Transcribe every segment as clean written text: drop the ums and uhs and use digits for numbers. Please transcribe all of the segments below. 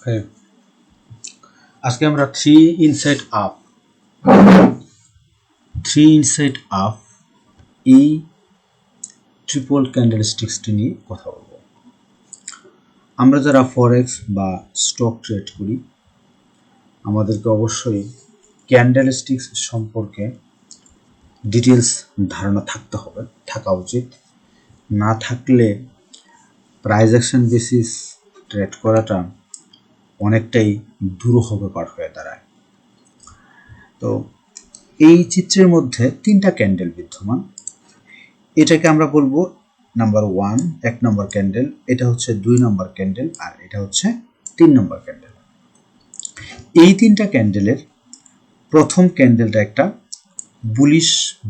হ্যাঁ, আজকে আমরা থ্রি ইনসাইড আপ এই ট্রিপল ক্যান্ডেলস্টিক্সটি নিয়ে কথা বলবো। আমরা যারা ফরেক্স বা স্টক ট্রেড করি আমাদেরকে অবশ্যই ক্যান্ডেলস্টিক্স সম্পর্কে ডিটেলস ধারণা থাকা উচিত। না থাকলে প্রাইস অ্যাকশন বেসিস ট্রেড করাটা অনেকটাই দুরূহ ব্যাপার হয়ে দাঁড়ায়। তো এই চিত্রের মধ্যে তিনটা ক্যান্ডেল বিদ্যমান। এটাকে আমরা বলবো নাম্বার 1 এক নম্বর ক্যান্ডেল, এটা হচ্ছে 2 নম্বর ক্যান্ডেল, আর এটা হচ্ছে 3 নম্বর ক্যান্ডেল। এই তিনটা ক্যান্ডেলের প্রথম ক্যান্ডেলটা একটা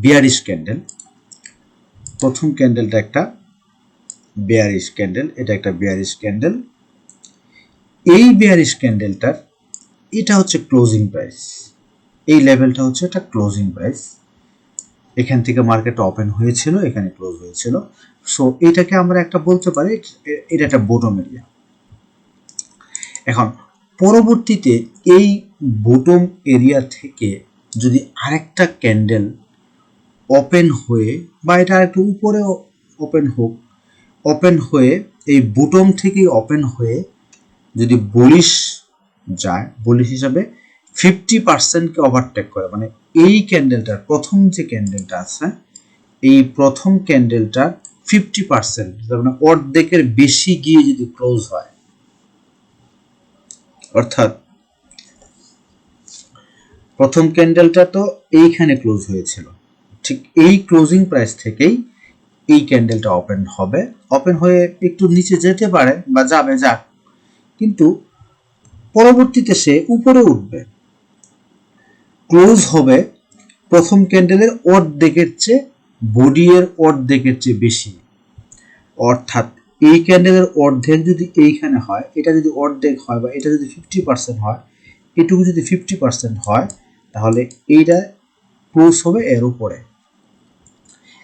বিয়ারিশ ক্যান্ডেল। প্রথম ক্যান্ডেলটা একটা বিয়ারিশ ক্যান্ডেল, এটা একটা বিয়ারিশ ক্যান্ডেল। এই বিয়ারিশ ক্যান্ডেলটার এটা হচ্ছে ক্লোজিং প্রাইস, এই লেভেলটা হচ্ছে একটা ক্লোজিং প্রাইস। এখান থেকে মার্কেট ওপেন হয়েছিল, এখানে ক্লোজ হয়েছিল। সো এটাকে আমরা একটা বলতে পারি এটা একটা বটম এরিয়া। এখন পরবর্তীতে এই বটম এরিয়া থেকে যদি আরেকটা ক্যান্ডেল ওপেন হয়ে বা এটা একটু উপরে ওপেন হয়ে এই বটম থেকে ওপেন হয়ে যদি বুলিশ যায়, বুলিশ হিসাবে 50%কে ওভারটেক করে, মানে এই ক্যান্ডেলটার প্রথম যে ক্যান্ডেলটা আছে এই প্রথম ক্যান্ডেলটার 50%, মানে অর্ধেকের বেশি গিয়ে যদি ক্লোজ হয়, অর্থাৎ প্রথম ক্যান্ডেলটা তো এইখানে ক্লোজ হয়েছিল, ঠিক এই ক্লোজিং প্রাইস থেকেই এই ক্যান্ডেলটা ওপেন হবে। ওপেন হয়ে একটু নিচে যেতে পারে বা যাক, কিন্তু পরবর্তীতে সে উপরে উঠবে, ক্লোজ হবে প্রথম ক্যান্ডেলের অর্ধেকের চেয়ে, বডি এর অর্ধেকের চেয়ে বেশি। অর্থাৎ এই ক্যান্ডেলের অর্ধেক যদি এইখানে হয়, এটা যদি অর্ধেক হয় বা এটা যদি 50% হয়, এটুকু যদি 50% হয়, তাহলে এইটা ক্লোজ হবে এর উপরে।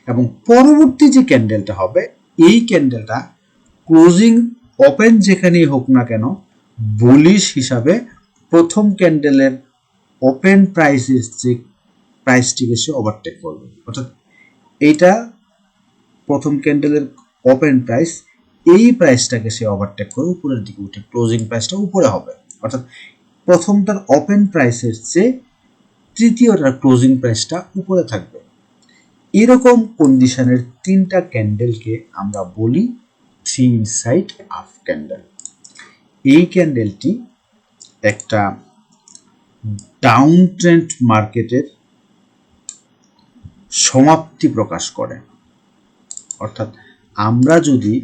এবং পরবর্তী যে ক্যান্ডেলটা হবে এই ক্যান্ডেলটা ক্লোজিং ওপেন যেখানেই হোক না কেন বুলিশ হিসাবে প্রথম ক্যান্ডেলের ওপেন প্রাইসের যে প্রাইসটিকে সে ওভারটেক করবে। অর্থাৎ এইটা প্রথম ক্যান্ডেলের ওপেন প্রাইস, এই প্রাইসটাকে সে ওভারটেক করে উপরের দিকে উঠে ক্লোজিং প্রাইসটা উপরে হবে। অর্থাৎ প্রথমটার ওপেন প্রাইসের চেয়ে তৃতীয়টার ক্লোজিং প্রাইসটা উপরে থাকবে। এরকম কন্ডিশনের তিনটা ক্যান্ডেলকে আমরা বলি থ্রি ইনসাইড আপ ক্যান্ডেল। এই ক্যান্ডেলটি একটা ডাউন ট্রেন্ড মার্কেটের সমাপ্তি প্রকাশ করে। অর্থাৎ আমরা যদি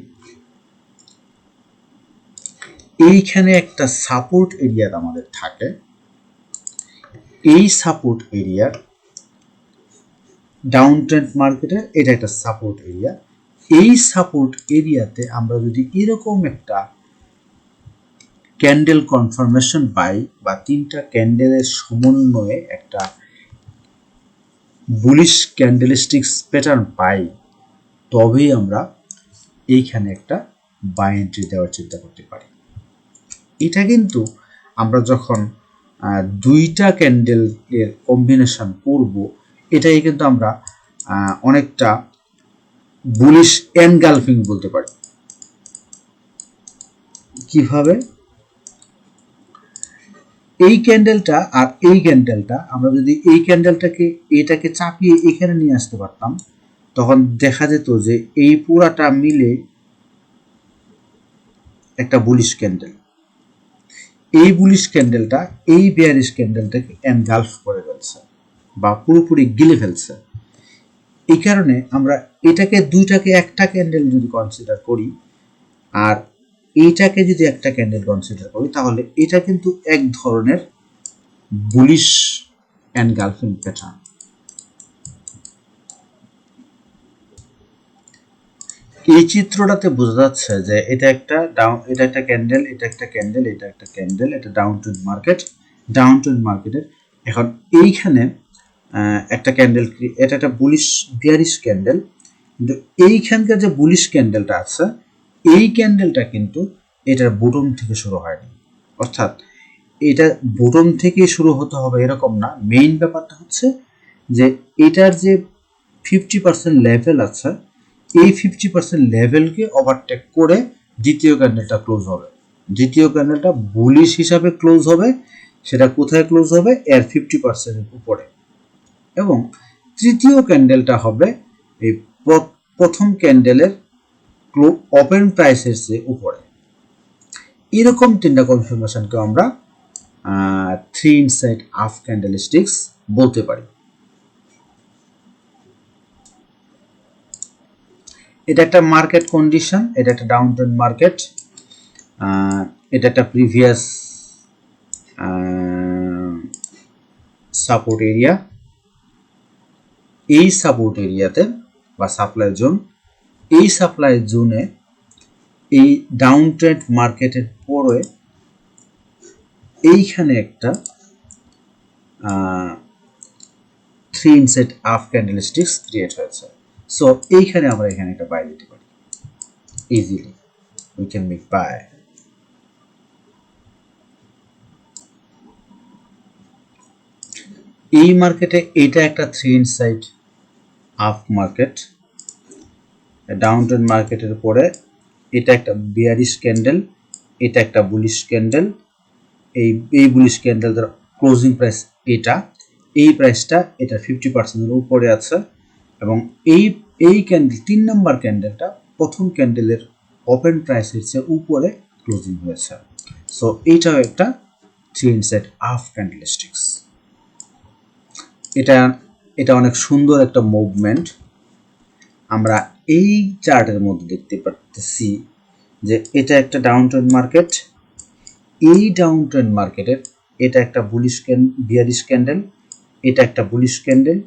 এইখানে একটা সাপোর্ট এরিয়া আমাদের থাকে, এই সাপোর্ট এরিয়ার ডাউন ট্রেন্ড মার্কেটের এটা একটা সাপোর্ট এরিয়া, এই সাপোর্ট এরিয়াতে আমরা যদি এরকম একটা ক্যান্ডেল কনফার্মেশন পাই বা তিনটা ক্যান্ডেলের সমন্বয়ে একটা বুলিশ ক্যান্ডেলস্টিক্স প্যাটার্ন পাই, তবেই আমরা এইখানে একটা বাই এন্ট্রি দেওয়ার চিন্তা করতে পারি। এটা কিন্তু আমরা যখন দুইটা ক্যান্ডেলের কম্বিনেশন করব, এটাই কিন্তু আমরা অনেকটা বুলিশ এনগালফিং বলতে পারি। কিভাবে? এই ক্যান্ডেলটা আর এই ক্যান্ডেলটা আমরা যদি এই ক্যান্ডেলটাকে এটাকে চাপিয়ে এখানে নিয়ে আসতে পারতাম, তখন দেখা যেত যে এই পুরাটা মিলে একটা বুলিশ ক্যান্ডেল। এই বুলিশ ক্যান্ডেলটা এই বিয়ারিশ ক্যান্ডেলটাকে এনগালফ করে ফেলছে বা পুরোপুরি গিলে ফেলছে। এই কারণে আমরা এটাকে দুইটাকে একটা ক্যান্ডেল যদি কনসিডার করি আর এইটাকে যদি একটা ক্যান্ডেল কনসিডার করি, তাহলে এটা কিন্তু এক ধরনের বুলিশ এনগালফিং প্যাটার্ন। এই চিত্রটাতে বোঝা যাচ্ছে যে এটা একটা ক্যান্ডেল, এটা একটা ক্যান্ডেল, এটা একটা ক্যান্ডেল, এটা ডাউন ট্রেন্ড মার্কেটের। এখন এইখানে একটা ক্যান্ডেল, এটা একটা বুলিশ বিয়ারিশ ক্যান্ডেল, কিন্তু এইখানকার যে বুলিশ ক্যান্ডেলটা আছে এই ক্যান্ডেলটা কিন্তু এটার বটম থেকে শুরু হয়নি। অর্থাৎ এটা বটম থেকে শুরু হতে হবে এরকম না। মেইন ব্যাপারটা হচ্ছে যে এটার যে 50% লেভেল আছে, এই 50% লেভেলকে ওভারটেক করে দ্বিতীয় ক্যান্ডেলটা ক্লোজ হবে। দ্বিতীয় ক্যান্ডেলটা বুলিশ হিসাবে ক্লোজ হবে, সেটা কোথায় ক্লোজ হবে? এর 50% উপরে। এবং তৃতীয় ক্যান্ডেলটা হবে এই প্রথম ক্যান্ডেলের ওপেন প্রাইসের চেয়ে উপরে। এরকম তিনটা কনফার্মেশনকে আমরা 3 ইনসাইড হাফ ক্যান্ডেলস্টিক্স বলতে পারি। এটা একটা মার্কেট কন্ডিশন, এটা একটা ডাউন ট্রেন্ড মার্কেট, এটা একটা প্রিভিয়াস সাপোর্ট এরিয়া। এই সাপোর্ট এরিয়াতে বা সাপ্লাই জোন, এই সাপ্লাই জোনে এই ডাউন ট্রেন্ড মার্কেটের পরে এইখানে একটা 3 ইনসাইড হাফ ক্যান্ডেলস্টিক্স ক্রিয়েট হয়েছে। সো এইখানে আমরা এখানে একটা বাই দিতে পারি easily, we can make buy. এই মার্কেটে এটা একটা 3 inside half market, down trend মার্কেটের পরে এটা একটা বিয়ারিশ ক্যান্ডেল, এটা একটা বুলিশ ক্যান্ডেল। এই বুলিশ ক্যান্ডেলটার ক্লোজিং প্রাইস এটা, এই প্রাইসটা এটা 50% উপরে আছে। এবং এই ক্যান্ডেল 3 নাম্বার ক্যান্ডেলটা প্রথম ক্যান্ডেলের ওপেন প্রাইসের চেয়ে উপরে ক্লোজিং হয়েছে। সো এইটাও একটা 3 ইনসাইড হাফ ক্যান্ডেলস্টিক্স। এটা অনেক সুন্দর একটা মুভমেন্ট। আমরা এই চার্টের মধ্যে দেখতে পাচ্ছি যে এটা একটা ডাউন ট্রেন্ড মার্কেট, এই ডাউন ট্রেন্ড মার্কেটের এটা একটা বুলিশ বিয়ারিশ ক্যান্ডেল, এটা একটা বুলিশ ক্যান্ডেল,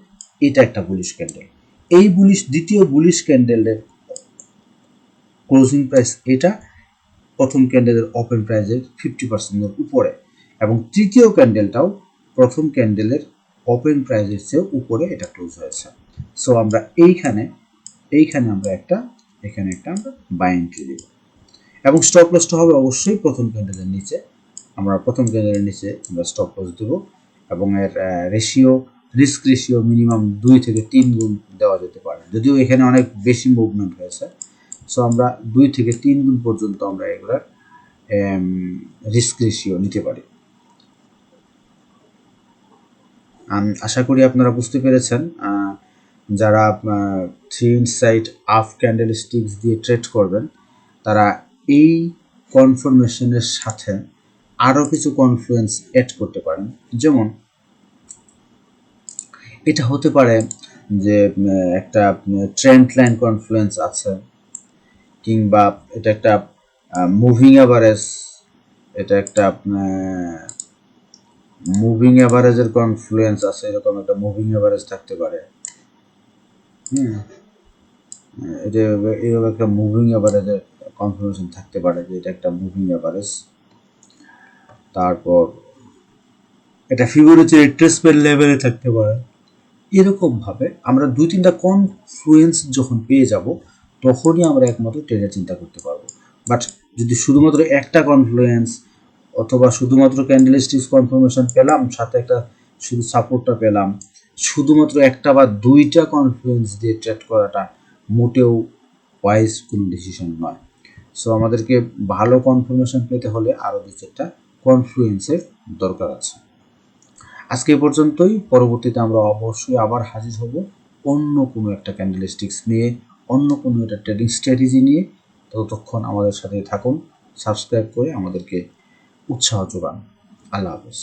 এটা একটা বুলিশ ক্যান্ডেল। এই দ্বিতীয় বুলিশ ক্যান্ডেলের ক্লোজিং প্রাইস এটা প্রথম ক্যান্ডেলের ওপেন প্রাইসের 50% উপরে, এবং তৃতীয় ক্যান্ডেলটাও প্রথম ক্যান্ডেলের ওপেন প্রাইসের চেয়ে উপরে এটা ক্লোজ হয়েছে। সো আমরা এইখানে আমরা একটা আমরা বাই এন্ট্রি দেব, এবং স্টপ লসটা হবে অবশ্যই প্রথম ক্যান্ডেলের নিচে। আমরা প্রথম ক্যান্ডেলের নিচে আমরা স্টপ লস দেব, এবং এর রিস্ক রেশিও মিনিমাম 2 থেকে 3 গুণ দেওয়া যেতে পারে, যদিও এখানে অনেক বেশি মুভমেন্ট হয়েছে। সো আমরা 2 থেকে 3 গুণ পর্যন্ত আমরা এগুলার রিস্ক রেশিও নিতে পারি। আশা করি আপনারা বুঝতে পেরেছেন। যারা 3 ইনসাইড হাফ ক্যান্ডেলস্টিক্স দিয়ে ট্রেড করবেন, তারা এই কনফার্মেশনের সাথে আরও কিছু কনফ্লুয়েন্স অ্যাড করতে পারেন। যেমন এটা হতে পারে যে একটা ট্রেন্ড লাইন কনফ্লুয়েন্স আছে, কিংবা এটা একটা মুভিং অ্যাভারেজ, এটা একটা মুভিং অ্যাভারেজের কনফ্লুয়েন্স আছে, এরকম একটা মুভিং অ্যাভারেজ থাকতে পারে। এটা এইভাবে একটা মুভিং অ্যাভারেজের কনফার্মেশন থাকতে পারে যে এটা একটা মুভিং অ্যাভারেজ। তারপর এটা ফিবোনাচি রিট্রেসমেন্ট লেভেলে থাকতে পারে। এরকমভাবে আমরা 2-3টা কনফ্লুয়েন্স যখন পেয়ে যাব, তখনই আমরা একমাত্র ট্রেডের চিন্তা করতে পারবো। বাট যদি শুধুমাত্র একটা কনফ্লুয়েন্স অথবা শুধুমাত্র ক্যান্ডেলস্টিক্স কনফার্মেশন পেলাম, সাথে একটা শুধু সাপোর্টটা পেলাম, শুধুমাত্র একটা বা 2টা কনফ্লুয়েন্স দিয়ে ট্রেড করাটা মোটেও ওয়াইজ কোনো ডিসিশন নয়। সো আমাদেরকে ভালো কনফার্মেশন পেতে হলে আরও 2-4টা কনফ্লুয়েন্সের দরকার আছে। আজকে এ পর্যন্তই। পরবর্তীতে আমরা অবশ্যই আবার হাজির হব অন্য কোনো একটা ক্যান্ডেলস্টিক্স নিয়ে, অন্য কোনো একটা ট্রেডিং স্ট্র্যাটেজি নিয়ে। ততক্ষণ আমাদের সাথে থাকুন, সাবস্ক্রাইব করে আমাদেরকে উৎসাহ যোগান। আল্লাহ হাফেজ।